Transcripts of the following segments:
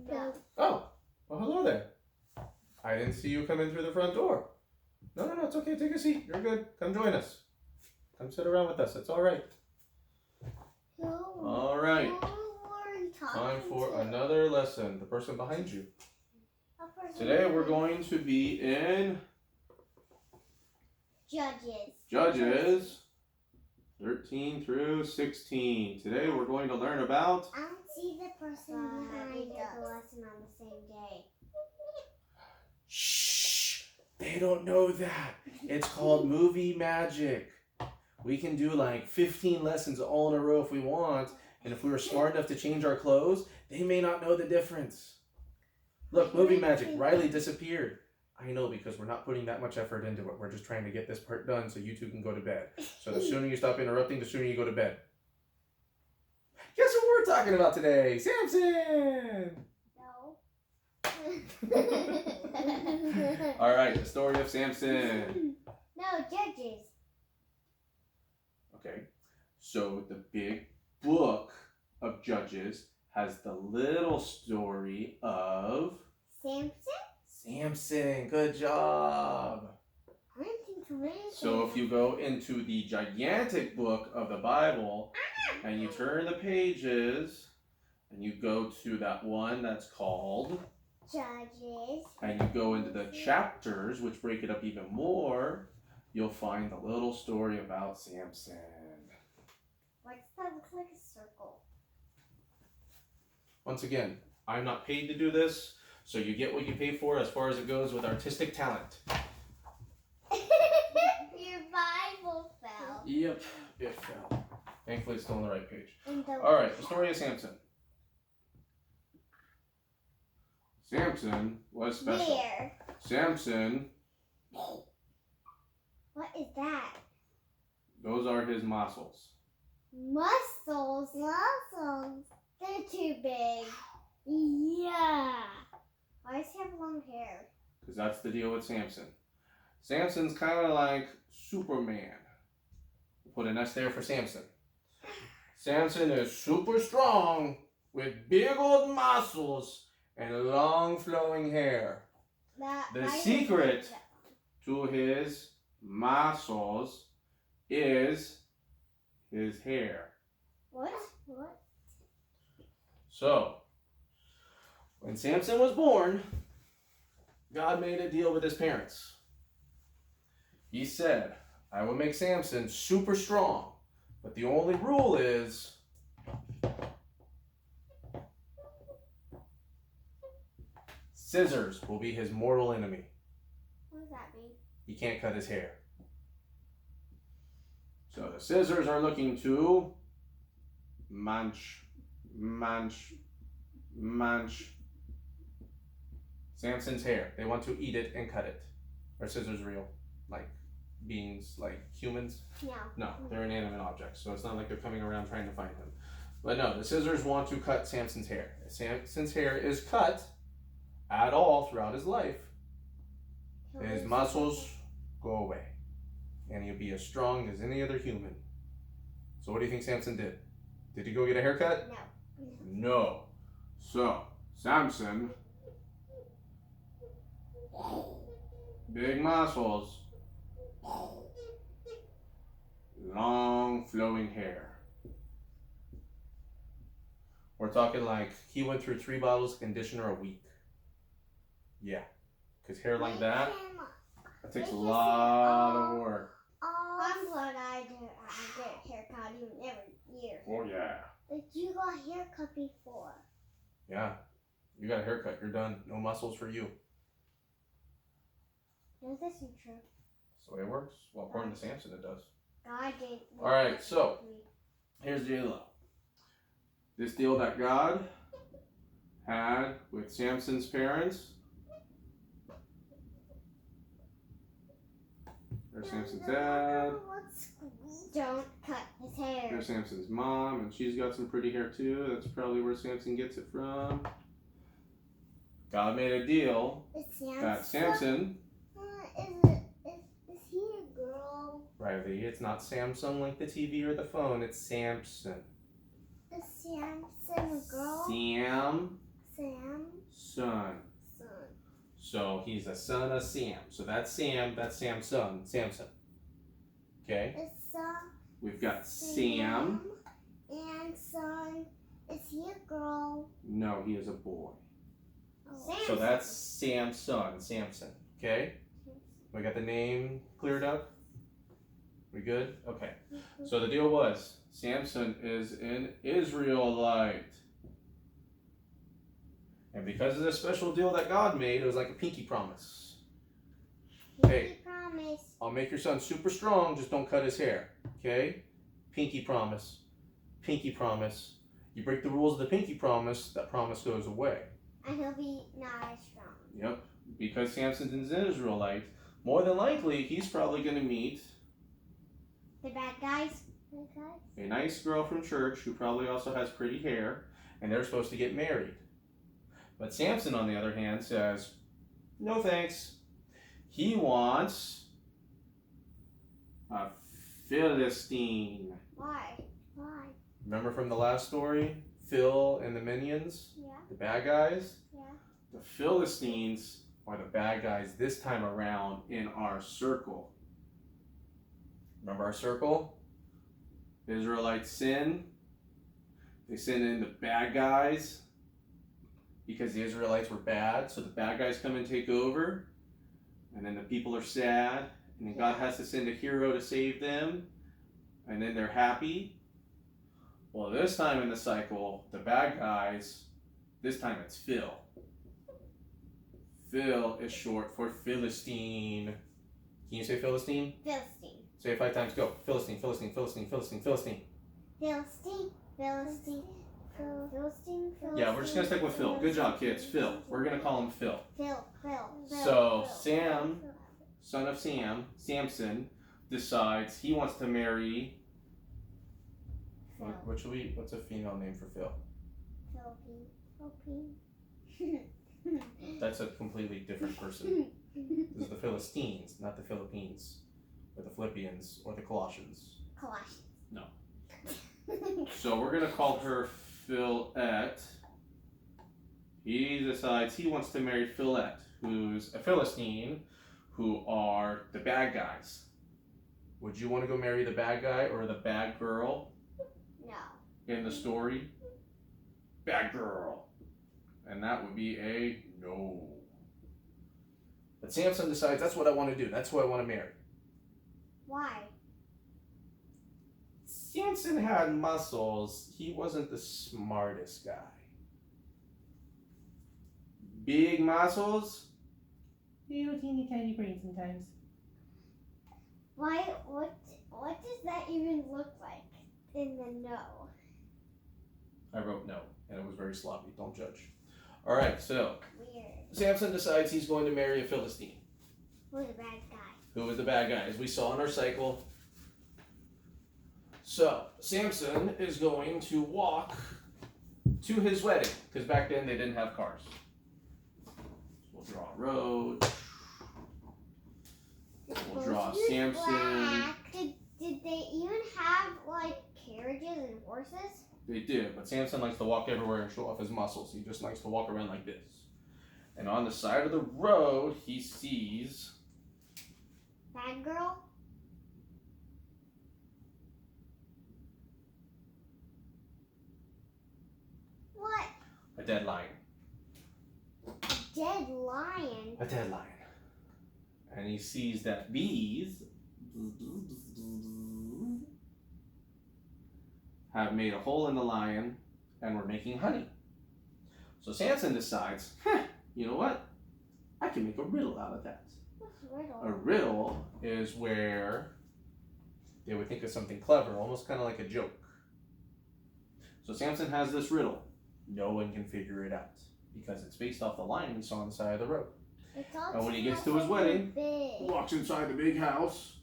No. Oh, well, hello there. I didn't see you come in through the front door. No, it's okay. Take a seat. You're good. Come join us. Come sit around with us. It's all right. All right. Time for another lesson. The person behind you. Today we're going to be in Judges 13 through 16. Today we're going to learn about... I don't see the person behind us. The lesson on the same day. Shh! They don't know that. It's called movie magic. We can do like 15 lessons all in a row if we want, and if we were smart enough to change our clothes, they may not know the difference. Look, movie magic. Riley disappeared. I know, because we're not putting that much effort into it. We're just trying to get this part done so you two can go to bed. So the sooner you stop interrupting, the sooner you go to bed. Guess what we're talking about today? Samson! No. All right, the story of Samson. No, Judges. Okay, so the big book of Judges has the little story of... Samson, good job. So if you go into the gigantic book of the Bible and you turn the pages and you go to that one that's called Judges, and you go into the chapters, which break it up even more, you'll find the little story about Samson. Why does that look like a circle? Once again, I'm not paid to do this, so you get what you pay for as far as it goes with artistic talent. Your Bible fell. Yep, it fell. Thankfully, it's still on the right page. All right, the story of Samson. Samson was special. Where? Samson. What is that? Those are his muscles. Muscles? They're too big. Yeah. Why does he have long hair? Because that's the deal with Samson. Samson's kind of like Superman. We'll put an S there for Samson. Samson is super strong with big old muscles and long flowing hair. The secret to his muscles is his hair. What? So, when Samson was born, God made a deal with his parents. He said, I will make Samson super strong, but the only rule is scissors will be his mortal enemy. What does that mean? He can't cut his hair. So the scissors are looking to munch Samson's hair. They want to eat it and cut it. Are scissors real? Like beings, like humans? No, they're inanimate objects. So it's not like they're coming around trying to find them. But no, the scissors want to cut Samson's hair. If Samson's hair is cut at all throughout his life, his muscles go away. And he'll be as strong as any other human. So what do you think Samson did? Did he go get a haircut? No. So, Samson, big muscles, long flowing hair. We're talking like he went through 3 bottles of conditioner a week. Yeah, because hair like that takes a lot of work. I'm glad I get a haircut even every year. Oh yeah. But you got a haircut before. Yeah, you got a haircut. You're done. No muscles for you. Does this seem true? That's the way it works. Well, according to Samson, it does. God did. All right, so here's the deal. This deal that God had with Samson's parents. There's Samson's dad. Don't cut his hair. There's Samson's mom, and she's got some pretty hair too. That's probably where Samson gets it from. God made a deal that Samson... Is he a girl? Riley, it's not Samsung like the TV or the phone. It's Samson. Is Samson a girl? Son. So he's the son of Sam. So that's Sam. That's Sam's son, Samson. Okay. We've got Sam. And son. Is he a girl? No, he is a boy. Oh. So that's Sam's son, Samson. Okay. We got the name cleared up. We good? Okay. So the deal was, Samson is an Israelite. And because of this special deal that God made, it was like a pinky promise. Hey, promise. I'll make your son super strong, just don't cut his hair. Okay? Pinky promise. Pinky promise. You break the rules of the pinky promise, that promise goes away. And he'll be not as strong. Yep. Because Samson's an Israelite, more than likely, he's probably going to meet the bad guys. A nice girl from church who probably also has pretty hair, and they're supposed to get married. But Samson, on the other hand, says, no thanks. He wants a Philistine. Why? Remember from the last story? Phil and the minions? Yeah. The bad guys? Yeah. The Philistines are the bad guys this time around in our circle. Remember our circle? The Israelites sin. They send in the bad guys because the Israelites were bad. So the bad guys come and take over. And then the people are sad. And then God has to send a hero to save them. And then they're happy. Well, this time in the cycle, the bad guys, this time it's Phil. Phil is short for Philistine. Can you say Philistine? Philistine. Say it 5 times. Go. Philistine, Philistine, Philistine, Philistine, Philistine. Philistine, Philistine, Philistine. Yeah, we're just going to stick with Phil. Good job, kids. Phil. We're going to call him Phil. Phil. So, Sam, son of Sam, Samson, decides he wants to marry... What's a female name for Phil? Philippine. That's a completely different person. This is the Philistines, not the Philippines, or the Philippians, or the Colossians. No. So we're going to call her Philette. He decides he wants to marry Philette, who's a Philistine, who are the bad guys. Would you want to go marry the bad guy or the bad girl? No. In the story? Bad girl. And that would be a no. But Samson decides, that's what I want to do. That's who I want to marry. Why? Samson had muscles. He wasn't the smartest guy. Big muscles. Little teeny tiny brain sometimes. Why? What does that even look like in the no? I wrote no, and it was very sloppy. Don't judge. All right, so weird. Samson decides he's going to marry a Philistine. Who's the bad guy? Who was the bad guy, as we saw in our cycle. So, Samson is going to walk to his wedding, because back then they didn't have cars. We'll draw a road. We'll draw Samson. Did they even have, like, carriages and horses? They did, but Samson likes to walk everywhere and show off his muscles. He just likes to walk around like this. And on the side of the road, he sees... Bad girl? What? A dead lion. A dead lion? A dead lion. And he sees that bees have made a hole in the lion and were making honey. So Samson decides, you know what? I can make a riddle out of that. What's a riddle? A riddle is where they would think of something clever, almost kind of like a joke. So Samson has this riddle. No one can figure it out because it's based off the lion we saw on the side of the road. And when he gets to his wedding, he walks inside the big house.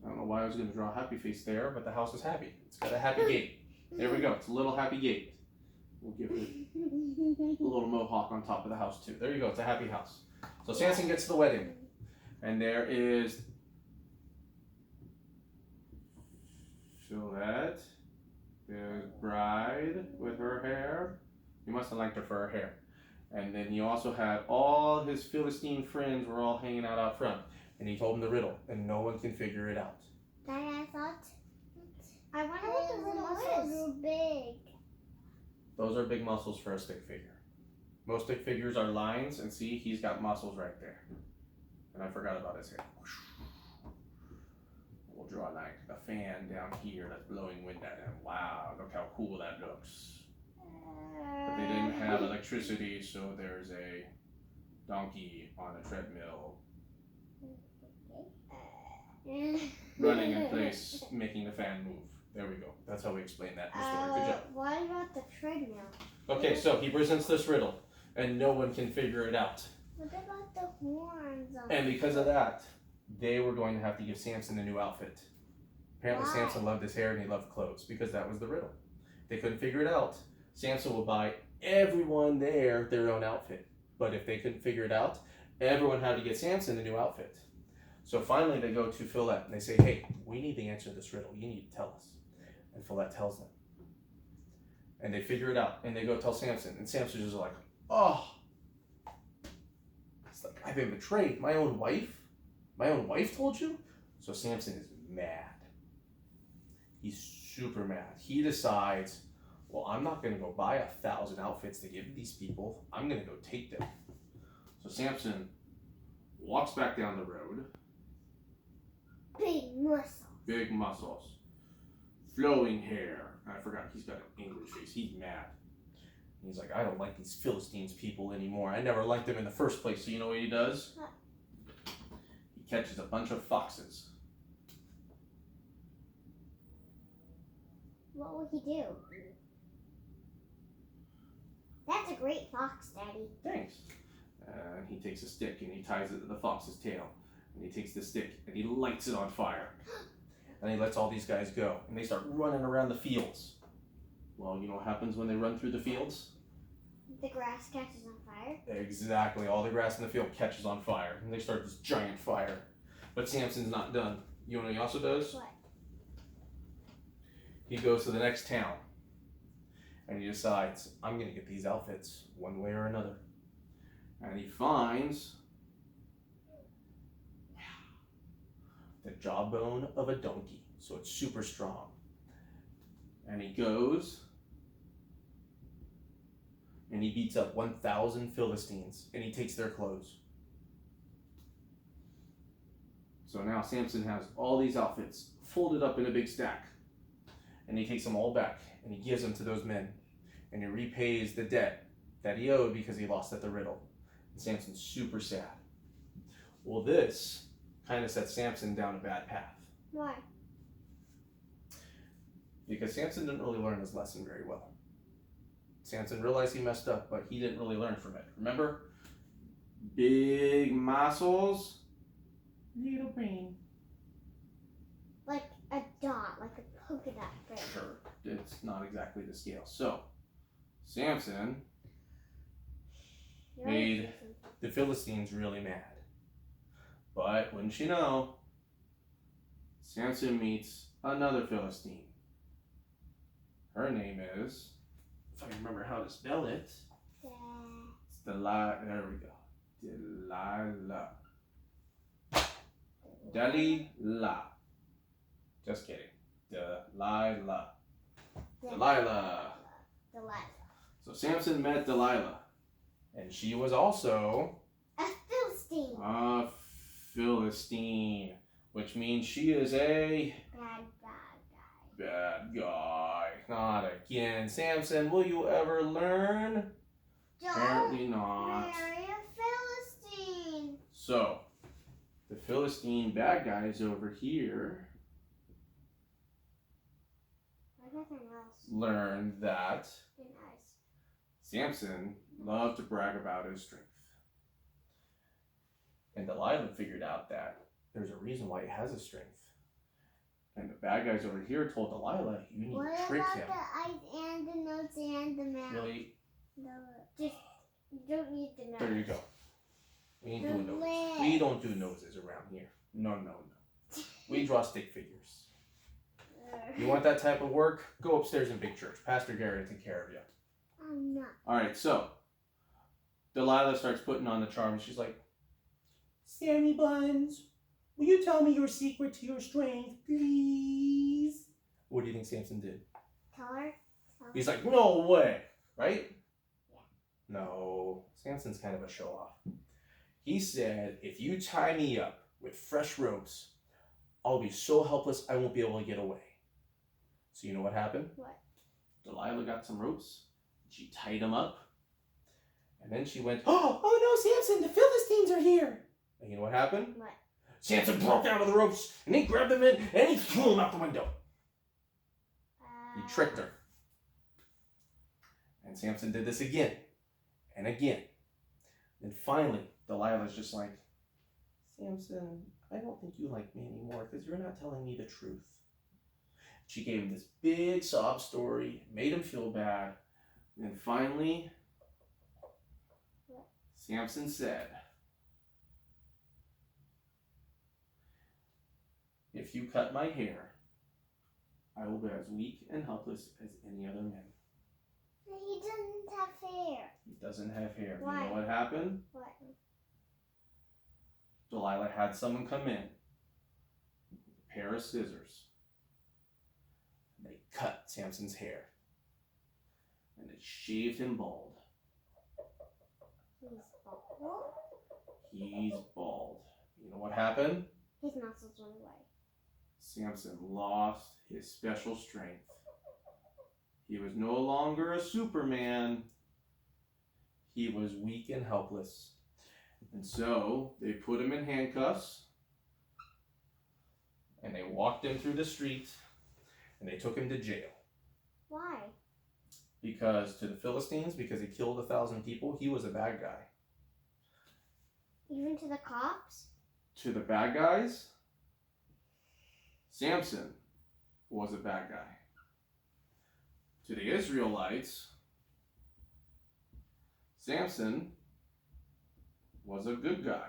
I don't know why I was going to draw a happy face there, but the house is happy. It's got a happy gate. There we go. It's a little happy gate. We'll give it a little mohawk on top of the house too. There you go. It's a happy house. So Samson gets to the wedding. And there is Philette, the bride with her hair He must have liked her for her hair. And then he also had all his Philistine friends were all hanging out front. And he told them the riddle, and no one can figure it out. Daddy, I wonder what the riddle is. Are big. Those are big muscles for a stick figure. Most stick figures are lines, and see, he's got muscles right there. And I forgot about his hair. We'll draw like a fan down here that's blowing wind at him. Wow, look how cool that looks. But they didn't have electricity, so there's a donkey on a treadmill running in place, making the fan move. There we go. That's how we explain that in the story. Good job. What about the treadmill? Okay, so he presents this riddle, and no one can figure it out. What about the horns? And because of that, they were going to have to give Samson a new outfit. Apparently, Why? Samson loved his hair and he loved clothes because that was the riddle. They couldn't figure it out. Samson would buy everyone there their own outfit. But if they couldn't figure it out, everyone had to get Samson a new outfit. So finally, they go to Philette and they say, hey, we need the answer to this riddle. You need to tell us. And Philette tells them. And they figure it out. And they go tell Samson. And Samson's just like, oh. It's like, I've been betrayed. My own wife? My own wife told you? So Samson is mad. He's super mad. He decides, well, I'm not going to go buy 1,000 outfits to give these people. I'm going to go take them. So Samson walks back down the road. Big muscles. Big muscles. Flowing hair. I forgot, he's got an angry face. He's mad. He's like, I don't like these Philistines people anymore. I never liked them in the first place. So you know what he does? What? He catches a bunch of foxes. What will he do? That's a great fox, Daddy. Thanks. And he takes a stick and he ties it to the fox's tail. And he takes the stick and he lights it on fire. And he lets all these guys go. And they start running around the fields. Well, you know what happens when they run through the fields? The grass catches on fire. Exactly. All the grass in the field catches on fire. And they start this giant fire. But Samson's not done. You know what he also does? What? He goes to the next town. And he decides, I'm going to get these outfits one way or another. And he finds the jawbone of a donkey. So it's super strong. And he goes and he beats up 1,000 Philistines and he takes their clothes. So now Samson has all these outfits folded up in a big stack. And he takes them all back and he gives them to those men. And he repays the debt that he owed because he lost at the riddle. And Samson's super sad. Well, this kind of sets Samson down a bad path. Why? Because Samson didn't really learn his lesson very well. Samson realized he messed up, but he didn't really learn from it. Remember? Big muscles, little brain. Like a dot, like a polka dot. Right? Sure, it's not exactly the scale. So, Samson made the Philistines really mad. But wouldn't you know, Samson meets another Philistine. Her name is, if I can remember how to spell it, it's Delilah. There we go. Delilah. Delilah. Just kidding. Delilah. Delilah. So Samson met Delilah. And she was also a Philistine. A Philistine. Which means she is a bad guy. Not again. Samson, will you ever learn? Apparently not. Marry a Philistine. So, the Philistine bad guy is over here. Learned that Samson loved to brag about his strength. And Delilah figured out that there's a reason why he has his strength. And the bad guys over here told Delilah, you need to trick him. What about the eyes and the nose and the mouth? Really? No, just, you don't need the nose. There you go. We ain't doing noses. We don't do noses around here. No. We draw stick figures. You want that type of work? Go upstairs in big church. Pastor Gary will take care of you. I'm not. Alright, so Delilah starts putting on the charm. She's like, Sammy Buns, will you tell me your secret to your strength, please? What do you think Samson did? Tell her. He's like, no way, right? Yeah. No, Samson's kind of a show-off. He said, if you tie me up with fresh ropes, I'll be so helpless I won't be able to get away. So you know what happened? What? Delilah got some ropes. She tied them up. And then she went, oh no, Samson, the Philistines are here. And you know what happened? What? Samson broke out of the ropes, and he grabbed them in, and he threw them out the window. He tricked her. And Samson did this again and again. And finally, Delilah's just like, Samson, I don't think you like me anymore because you're not telling me the truth. She gave him this big sob story, made him feel bad. And then finally, Samson said, if you cut my hair, I will be as weak and helpless as any other man. He doesn't have hair. He doesn't have hair. Why? You know what happened? What? Delilah had someone come in with a pair of scissors. And they cut Samson's hair. And they shaved him bald. He's bald. He's bald. You know what happened? His muscles went away. Samson lost his special strength. He was no longer a Superman. He was weak and helpless. And so they put him in handcuffs and they walked him through the street and they took him to jail. Why? Because to the Philistines, because he killed 1,000 people, he was a bad guy. Even to the cops? To the bad guys, Samson was a bad guy. To the Israelites, Samson was a good guy.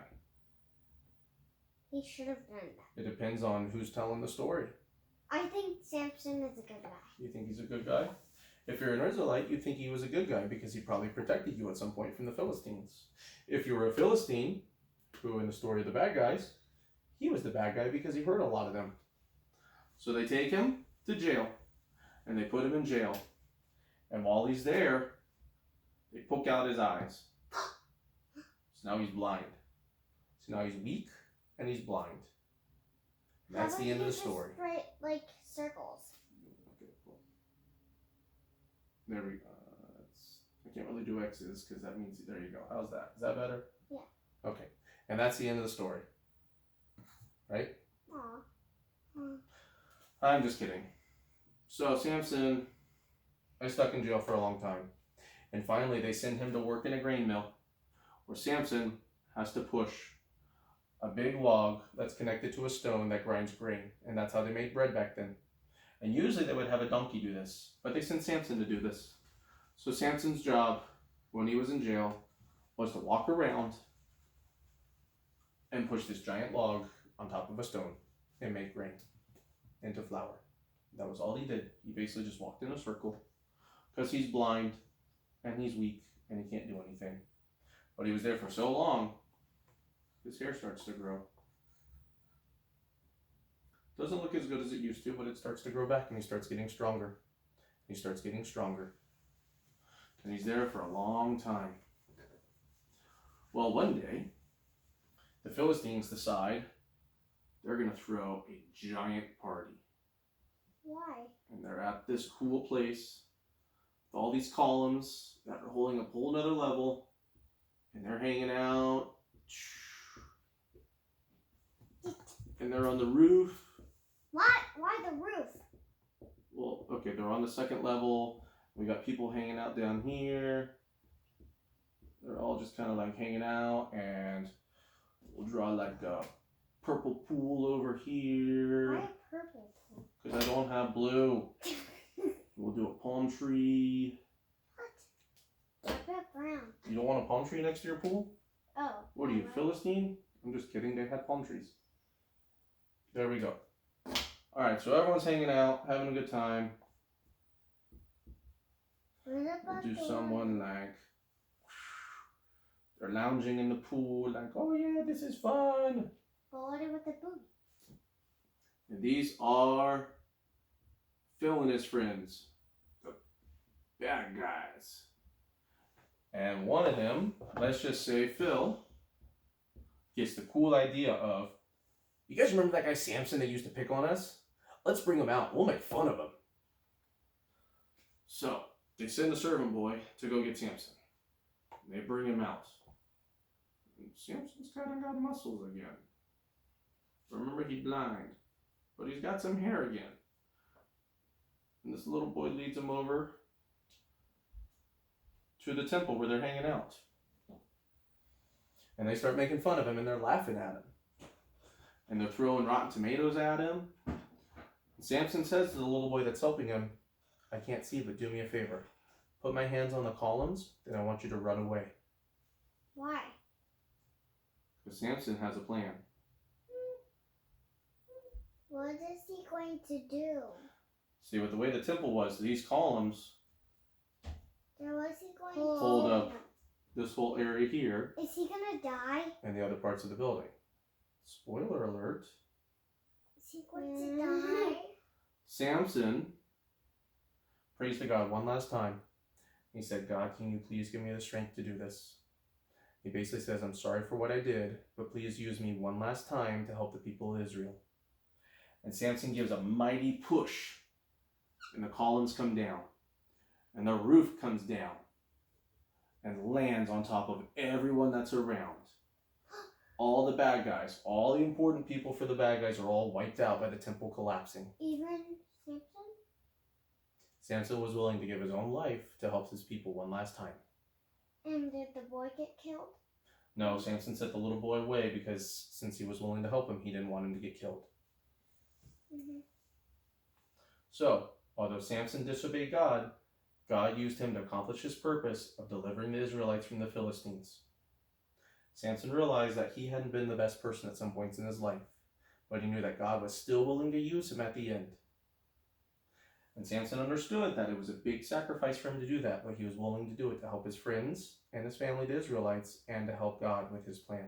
He should have done that. It depends on who's telling the story. I think Samson is a good guy. You think he's a good guy? If you're an Israelite, you think he was a good guy because he probably protected you at some point from the Philistines. If you were a Philistine, who in the story of the bad guys, he was the bad guy because he hurt a lot of them. So they take him to jail, and they put him in jail. And while he's there, they poke out his eyes. So now he's blind. So now he's weak, and he's blind. And that's the end of the story. Right, like circles. Okay, cool. There we go. I can't really do X's because that means, there you go. How's that? Is that better? Yeah. Okay. And that's the end of the story. Right? Aww. I'm just kidding. So Samson is stuck in jail for a long time. And finally they send him to work in a grain mill where Samson has to push a big log that's connected to a stone that grinds grain. And that's how they made bread back then. And usually they would have a donkey do this, but they sent Samson to do this. So Samson's job when he was in jail was to walk around and push this giant log on top of a stone and make grain into flour. That was all he did. He basically just walked in a circle because he's blind and he's weak and he can't do anything. But he was there for so long, his hair starts to grow. Doesn't look as good as it used to, but it starts to grow back and he starts getting stronger. He starts getting stronger. And he's there for a long time. Well, one day, the Philistines decide they're going to throw a giant party. Why? And they're at this cool place with all these columns that are holding up a whole nother level. And they're hanging out. And they're on the roof. What? Why the roof? Well, okay, they're on the second level. We got people hanging out down here. They're all just kind of like hanging out, and we'll draw like a purple pool over here. Why purple? Because I don't have blue. We'll do a palm tree. What? What about brown? You don't want a palm tree next to your pool? Oh. What are you, Philistine? I'm just kidding, they had palm trees. There we go. Alright, so everyone's hanging out, having a good time. Do someone like they're lounging in the pool, like, oh yeah, this is fun. But what about the booty? And these are Phil and his friends, the bad guys. And one of them, let's just say Phil, gets the cool idea of, you guys remember that guy Samson that used to pick on us? Let's bring him out. We'll make fun of him. So they send the servant boy to go get Samson. They bring him out. And Samson's kind of got muscles again. Remember, he's blind, but he's got some hair again. And this little boy leads him over to the temple where they're hanging out. And they start making fun of him, and they're laughing at him. And they're throwing rotten tomatoes at him. And Samson says to the little boy that's helping him, I can't see, but do me a favor. Put my hands on the columns, then I want you to run away. Why? Because Samson has a plan. What is he going to do? See, with the way the temple was, these columns What's he going to hold up this whole area here. Is he going to die? And the other parts of the building. Spoiler alert. Is he going to die? Samson prays to God one last time. He said, God, can you please give me the strength to do this? He basically says, I'm sorry for what I did, but please use me one last time to help the people of Israel. And Samson gives a mighty push, and the columns come down, and the roof comes down, and lands on top of everyone that's around. All the bad guys, all the important people for the bad guys are all wiped out by the temple collapsing. Even Samson? Samson was willing to give his own life to help his people one last time. And did the boy get killed? No, Samson sent the little boy away because since he was willing to help him, he didn't want him to get killed. Mm-hmm. So, although Samson disobeyed God, God used him to accomplish his purpose of delivering the Israelites from the Philistines. Samson realized that he hadn't been the best person at some points in his life, but he knew that God was still willing to use him at the end. And Samson understood that it was a big sacrifice for him to do that, but he was willing to do it to help his friends and his family, the Israelites, and to help God with his plan.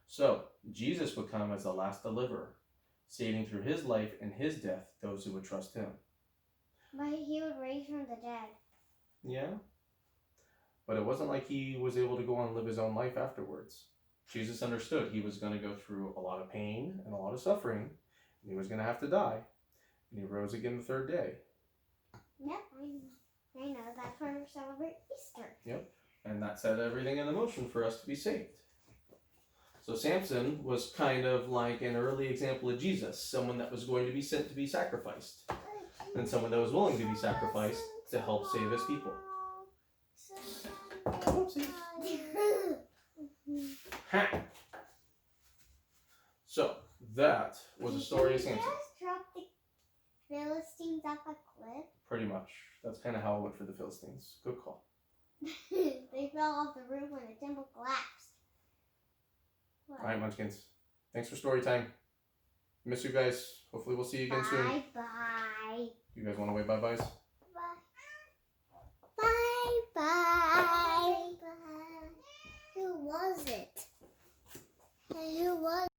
So, Jesus would come as the last deliverer, saving through his life and his death those who would trust him. But he would raise from the dead. Yeah. But it wasn't like he was able to go on and live his own life afterwards. Jesus understood he was going to go through a lot of pain and a lot of suffering, and he was going to have to die. And he rose again the third day. Yep, I know. That's why we celebrate Easter. Yep. And that set everything in motion for us to be saved. So Samson was kind of like an early example of Jesus, someone that was going to be sent to be sacrificed, and someone that was willing to be sacrificed to help save his people. Whoopsies. Ha! So, that was the story of Samson. Did you just drop the Philistines off a cliff? Pretty much. That's kind of how it went for the Philistines. Good call. They fell off the roof when the temple collapsed. What? All right, Munchkins. Thanks for story time. Miss you guys. Hopefully we'll see you again soon. Bye-bye. You guys want to wave bye-byes? Bye-bye. Who was it? Who was